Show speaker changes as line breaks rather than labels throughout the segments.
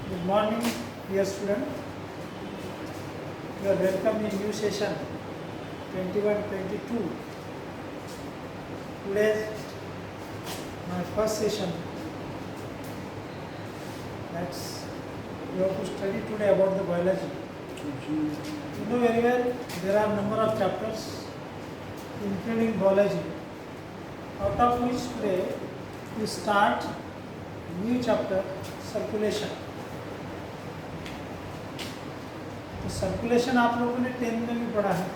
Good morning, dear student. You are welcome in new session 21-22. Today, my first session. That's you have to study today about the biology. You know very well there are number of chapters, including biology. Out of which today we start new chapter, circulation. तो circulation आप लोगों ने 10th में भी पढ़ा है.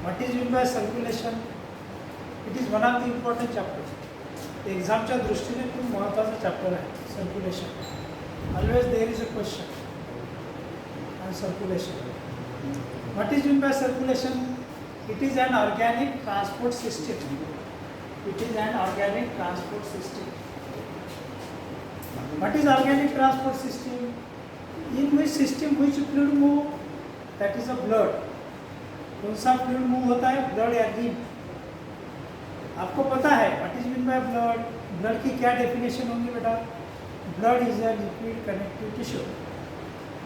What is mean by circulation? It is one of the important chapter. एक्झामच्या दृष्टीने खूप महत्त्वाचा चॅप्टर आहे circulation. Always there is a question on circulation. What is mean by circulation? It is an organic transport system. It is an organic transport system. What is organic transport system? In which system which fluid move? That is a blood. कौन सा fluid move होता है? Blood या lymph. आपको पता है what is meant by blood? Blood की क्या definition होंगी बेटा? Blood is a liquid connective tissue.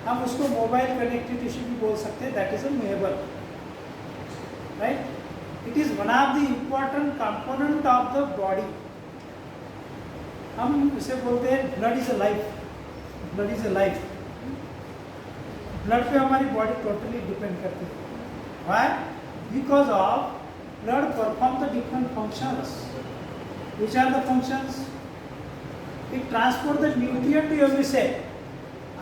हम उसको mobile connective tissue भी बोल सकते हैं. That is a movable. Right? It is one of the important component of the body. हम उसे बोलते हैं blood is a life. Blood is a life. Blood पे हमारी बॉडी टोटली डिपेंड करती है. Why? Because of blood perform the different functions. Which are the functions? It transport the nutrient to every cell.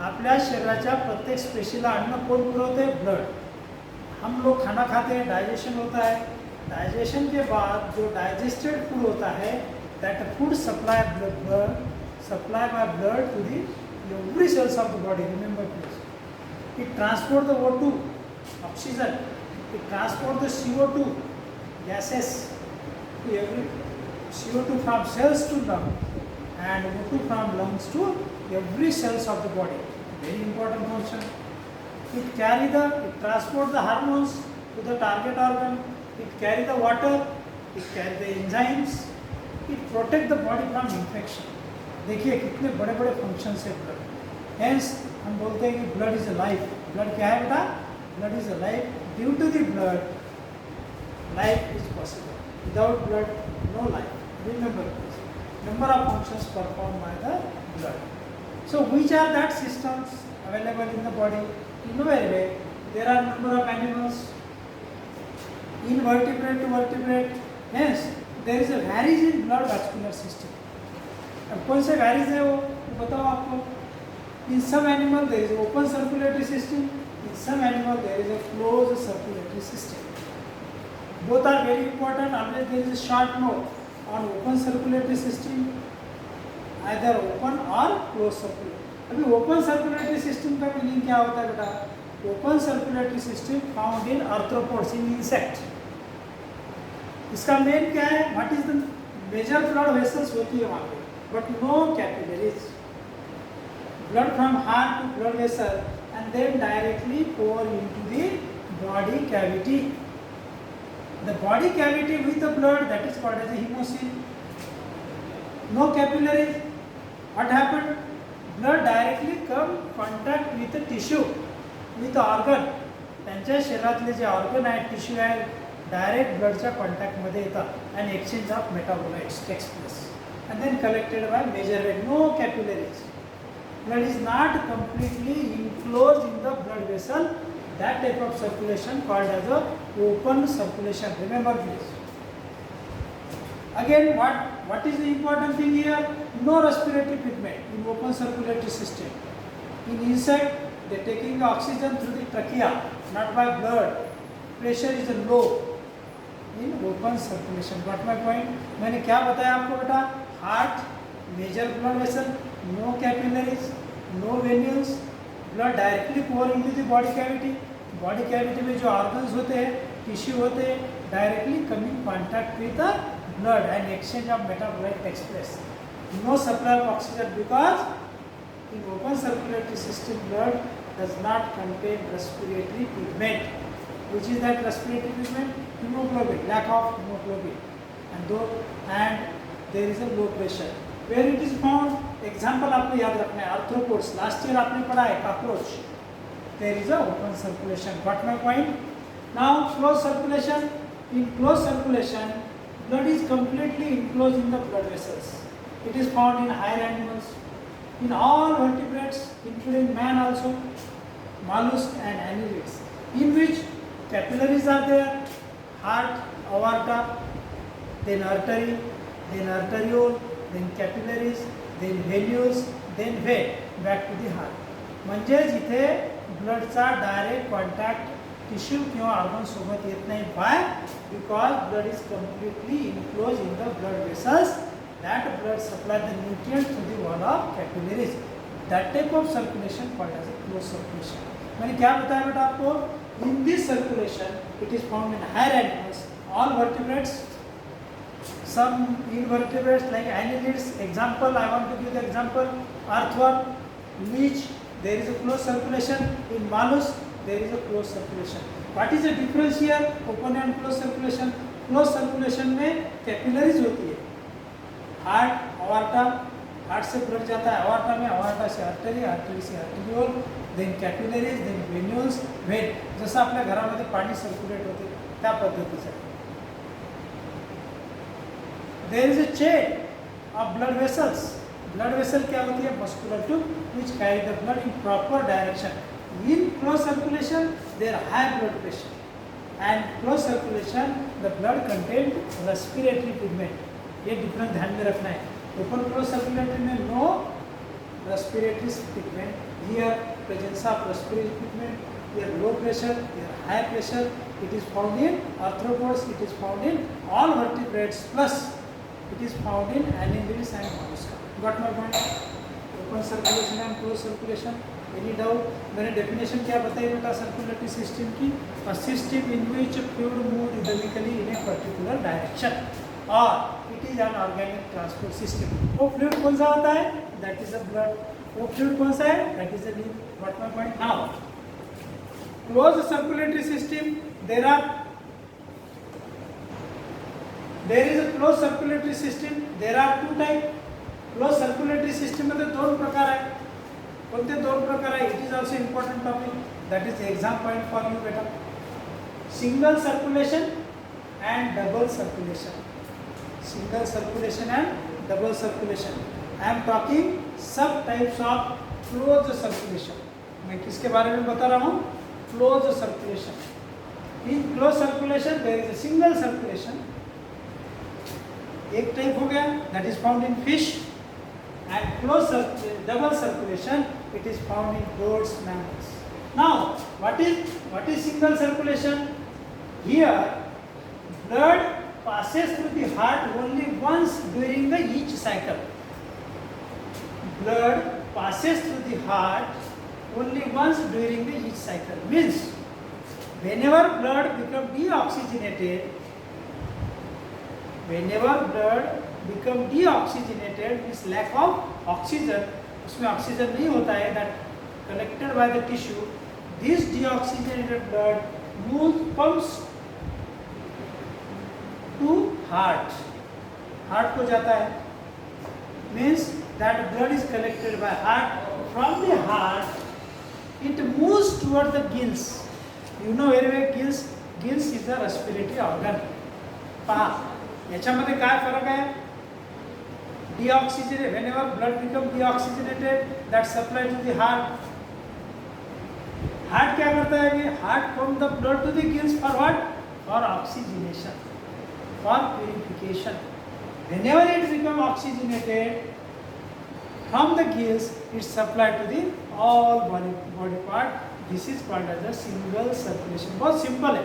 आपल्या शरीराच्या प्रत्येक स्पेशीला अन्न कोण पुरवते? ब्लड. हम लोग खाना खाते हैं, डाइजेशन होता है. डाइजेशन के बाद जो डाइजेस्टेड फूड होता है, that food supply by blood to the every cells of the body. Remember please. It transport the O2, oxygen. It transport the CO2, gases, to every CO2 from cells to lungs, and O2 from lungs to every cells of the body. Very important function. It transport the hormones to the target organ. It carry the water. It carry the enzymes. It protect the body from infection. देखिए कितने बड़े बड़े function है blood. Hence हम बोलते हैं कि blood is a life. Blood क्या है बेटा? Blood is a life. Due to the blood life is possible. Without blood no life. Remember this. Number of functions perform by the blood. So which are that systems available in the body? You know very well. There are number of animals. Invertebrate to vertebrate. Hence there is a varies in blood vascular system. अब कौन से varies है वो बताओ आपको. In some animal there is open circulatory system. In some animal there is a closed circulatory system. Both are very important. Unless there is a short note on open circulatory system, either open or closed circulatory. अभी open circulatory system का meaning क्या होता है बेटा? Open circulatory system found in arthropods, in insect. इसका main क्या है? What is the major blood vessels होती है वहाँ पे, but no capillaries. Blood from heart to blood vessel and then directly pour into the body cavity. The body cavity with the blood, that is called as a hemocoel. No capillaries. What happened? Blood directly come contact with the tissue, with the organ. त्यांच्या शरीरातले जे organ आहेत, tissue आहे, direct ब्लडच्या कॉन्टॅक्टमध्ये येतात and exchange of metabolites takes place and then collected by major vein. No capillaries. Blood is not completely enclosed in the blood vessel. That type of circulation called as a open circulation. Remember this. Again, what is the important thing here? No respiratory pigment in open circulatory system. In insect, they are taking the oxygen through the trachea, not by blood. Pressure is low in open circulation. Got my point? मैंने क्या बताया आपको बेटा? Heart, major blood vessel, no capillaries, no venules. Blood directly pour into the body cavity. Body cavity में जो organs होते हैं, tissue होते हैं, directly come in contact with the blood and exchange of metabolite takes place. No supply of oxygen because in open circulatory system blood does not contain respiratory pigment. Which is that respiratory pigment? Hemoglobin. Lack of hemoglobin. And there is a low pressure. Where it is found? Example आपको याद रखना है, arthropods, last year आपने पढ़ा है, cockroach, there is a open circulation. Got my point? Now close circulation. In closed circulation, blood is completely enclosed in the blood vessels. It is found in higher animals, in all vertebrates, including man also, mollusks and annelids, in which capillaries are there, heart, aorta, then artery, then arteriole, then capillaries, then venules, then vein, back to the heart. म्हणजे जिथे ब्लडचा direct contact tissue किंवा organ सोबत येत नाही. By because blood is completely enclose in the blood vessels. That blood supply the nutrient through the wall of capillaries. That type of circulation called as a close circulation. मैंने क्या बताया बेटा आपको? In this circulation it is found in higher animals, all vertebrates, some invertebrates like annelids. Example, I want to give the example, earthworm, leech, there is a closed circulation. In mollusk, there is a closed circulation. What is the difference here? Open and closed circulation. Closed circulation में capillaries होती है, heart, aorta, heart से blood जाता है aorta में, aorta से artery, artery से arteriole, then capillaries, then venules, vein. जसं आपल्या घरामध्ये पाणी सर्क्युलेट होते त्या पद्धतीचं. There is a chain of blood vessels. Blood vessel क्या होती है? Muscular tube which carry the blood in proper direction. In closed circulation, there are high blood pressure, and closed circulation, the blood contains respiratory pigment. ये difference ध्यान में रखना है. Open closed circulatory में no respiratory pigment. Here presence of respiratory pigment. Here low pressure, here high pressure. It is found in arthropods. It is found in all vertebrates. Plus it is found in annelids and mollusks. Got my point? Open circulation and closed circulation. Any doubt? मैंने definition क्या बताई बेटा circulatory system की? A system in which fluid move rhythmically in a particular direction, or it is an organic transport system. वो fluid कौन सा होता है? That is the blood. वो fluid कौन सा है? That is the lymph. Got my point? Now, closed circulatory system, there is a closed circulatory system. There are two types. Closed circulatory system मध्ये दोन प्रकार आहे. कोणते दोन प्रकार आहे? It is also important topic. That is the exam point for you बेटा. Single circulation and double circulation. Single circulation and double circulation. I am talking सब types of closed circulation. मैं किसके बारे में बता रहा हूँ? Closed circulation. In closed circulation there is a single circulation. एक टाइप हो गया, that is found in fish, and closed double circulation, it is found in birds, mammals. Now, what is single circulation? Here, blood passes through the heart only once during the each cycle. Blood passes through the heart only once during the each cycle. Means, whenever blood becomes deoxygenated, means lack of oxygen, उसमें oxygen नहीं होता है, that collected by the tissue, this deoxygenated blood pumps to heart को जाता है. Means that blood is collected by heart. From the heart it moves toward the gills. You know very well, gills is the respiratory organ. पहा याच्यामध्ये काय फरक आहे? Deoxygenated, whenever blood becomes deoxygenated, that supply to the heart. Heart क्या करता है? Heart pump the blood to the gills for what? For oxygenation, for purification. Whenever it becomes oxygenated from the gills, it supplied to the all body part. This is called as a single circulation. बहुत simple है.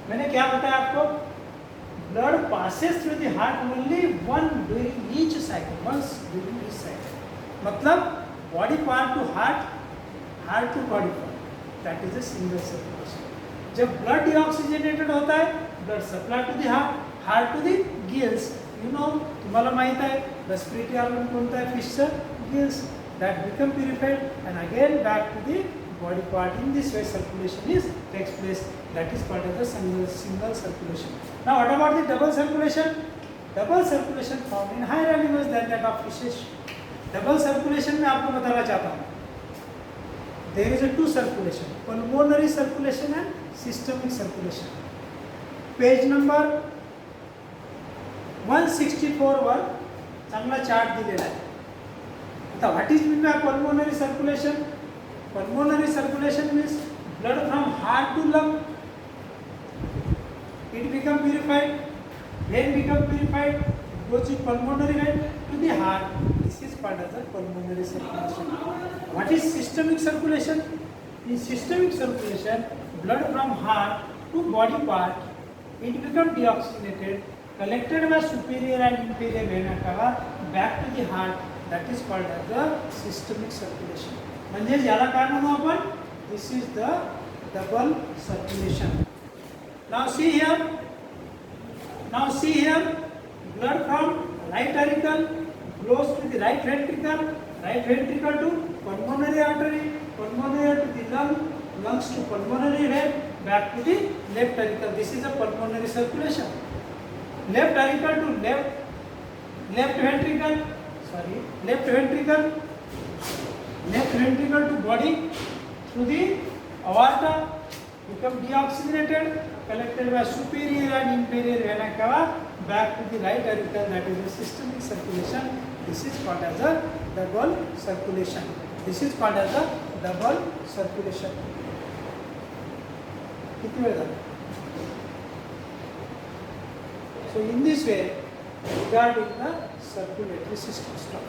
मैंने क्या बताया आपको? Blood passes through the heart only once during each cycle. मतलब body part to heart, heart to body part. That is a single circulation. जब blood deoxygenated होता है, blood supply to the heart, heart to the gills. You know, तुम्हाला माहित आहे respiratory organ कोणता आहे? Fish's gills. That become purified and again back to the body part. In this way circulation takes place. That is called as a single circulation. Now what about the double circulation? Double circulation found in higher animals than that of fishes. Double circulation में आपको बताना चाहता हूँ, there is a two circulation, pulmonary circulation and systemic circulation. Page number 164 वर चांगला चार्ट दिलेला आहे. आता what is mean by pulmonary circulation? Pulmonary circulation means blood from heart to lung, it become purified, vein become purified, goes to pulmonary vein to the heart. This is called as a pulmonary circulation. What is systemic circulation? In systemic circulation, blood from heart to body part, it become deoxygenated, collected by superior and inferior vena cava back to the heart. That is called as the systemic circulation. म्हणजे याला काय म्हणू आपण? This is the double circulation. Now see here, blood from right auricle flows to the right ventricle to pulmonary artery to the lung, lungs to pulmonary vein, back to the left auricle. This is a pulmonary circulation. Left auricle to left ventricle to body through the aorta, become deoxygenated, collected by superior and inferior vena cava back to the right auricle. That is the systemic circulation. This is called as a double circulation. किती वेळ झाला? So in this way, regarding the circulatory system stuff.